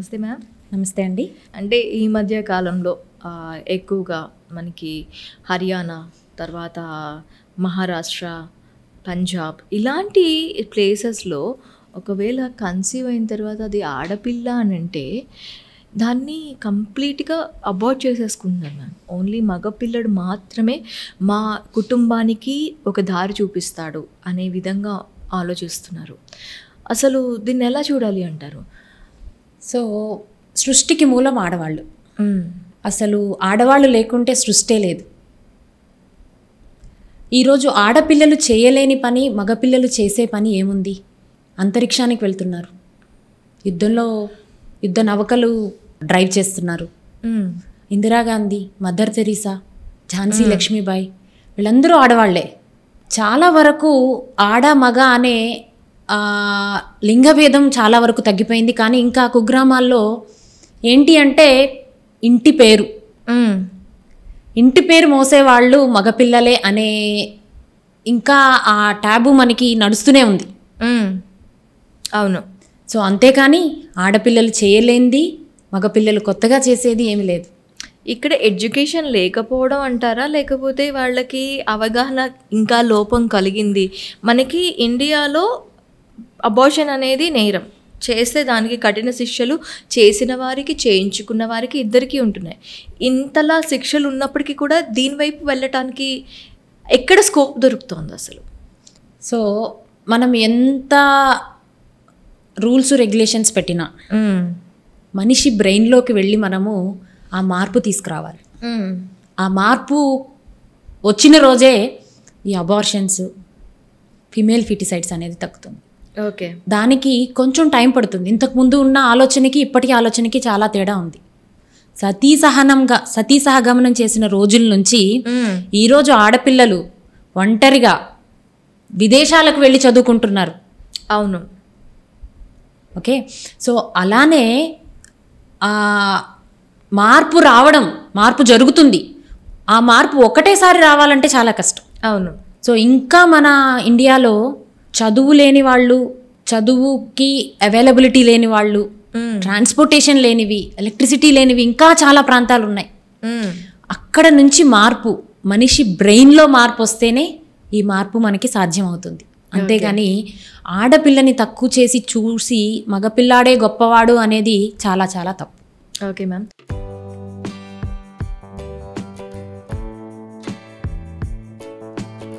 నమస్తే మ్యామ్. నమస్తే అండి. అంటే ఈ మధ్య కాలంలో ఎక్కువగా మనకి హర్యానా, తర్వాత మహారాష్ట్ర, పంజాబ్ ఇలాంటి ప్లేసెస్లో ఒకవేళ కన్సీవ్ అయిన తర్వాత అది ఆడపిల్ల అని అంటే దాన్ని కంప్లీట్గా అబార్ట్ చేసేసుకుంటున్నారు మ్యామ్. ఓన్లీ మగపిల్లడు మాత్రమే మా కుటుంబానికి ఒక దారి చూపిస్తాడు అనే విధంగా ఆలోచిస్తున్నారు. అసలు దీన్ని ఎలా చూడాలి అంటారు? సో సృష్టికి మూలం ఆడవాళ్ళు. అసలు ఆడవాళ్ళు లేకుంటే సృష్టే లేదు. ఈరోజు ఆడపిల్లలు చేయలేని పని మగపిల్లలు చేసే పని ఏముంది? అంతరిక్షానికి వెళ్తున్నారు, యుద్ధ నౌకలు డ్రైవ్ చేస్తున్నారు. ఇందిరాగాంధీ, మదర్ తెరీసా, ఝాన్సీ లక్ష్మీబాయి వీళ్ళందరూ ఆడవాళ్లే. చాలా వరకు ఆడ మగ అనే లింగభేదం చాలా వరకు తగ్గిపోయింది. కానీ ఇంకా కుగ్రామాల్లో ఏంటి అంటే ఇంటి పేరు మోసేవాళ్ళు మగపిల్లలే అనే ఇంకా ఆ ట్యాబు మనకి నడుస్తూనే ఉంది. అవును. సో అంతేకాని ఆడపిల్లలు చేయలేంది మగపిల్లలు కొత్తగా చేసేది ఏమీ లేదు. ఇక్కడ ఎడ్యుకేషన్ లేకపోవడం అంటారా, లేకపోతే వాళ్ళకి అవగాహన ఇంకా లోపం కలిగింది? మనకి ఇండియాలో అబార్షన్ అనేది నేరం, చేస్తే దానికి కఠిన శిక్షలు చేసిన వారికి చేయించుకున్న వారికి ఇద్దరికీ ఉంటున్నాయి. ఇంతలా శిక్షలు ఉన్నప్పటికీ కూడా దీనివైపు వెళ్ళటానికి ఎక్కడ స్కోప్ దొరుకుతుంది అసలు? సో మనం ఎంత రూల్స్ రెగ్యులేషన్స్ పెట్టినా మనిషి బ్రెయిన్లోకి వెళ్ళి మనము ఆ మార్పు తీసుకురావాలి. ఆ మార్పు వచ్చిన రోజే ఈ అబార్షన్స్, ఫిమేల్ ఫిటిసైడ్స్ అనేది తగ్గుతుంది. ఓకే, దానికి కొంచెం టైం పడుతుంది. ఇంతకుముందు ఉన్న ఆలోచనకి ఇప్పటికీ ఆలోచనకి చాలా తేడా ఉంది. సతీ సహగమనం చేసిన రోజుల నుంచి ఈరోజు ఆడపిల్లలు ఒంటరిగా విదేశాలకు వెళ్ళి చదువుకుంటున్నారు. అవును. ఓకే, సో అలానే మార్పు జరుగుతుంది. ఆ మార్పు ఒకటేసారి రావాలంటే చాలా కష్టం. అవును. సో ఇంకా మన ఇండియాలో చదువు లేని వాళ్ళు, చదువుకి అవైలబిలిటీ లేని వాళ్ళు, ట్రాన్స్పోర్టేషన్ లేనివి, ఎలక్ట్రిసిటీ లేనివి ఇంకా చాలా ప్రాంతాలు ఉన్నాయి. అక్కడ నుంచి మనిషి బ్రెయిన్లో మార్పు వస్తేనే ఈ మార్పు మనకి సాధ్యం అవుతుంది. అంతేగాని ఆడపిల్లని తక్కువ చేసి చూసి మగపిల్లాడే గొప్పవాడు అనేది చాలా చాలా తప్పు. Okay ma'am.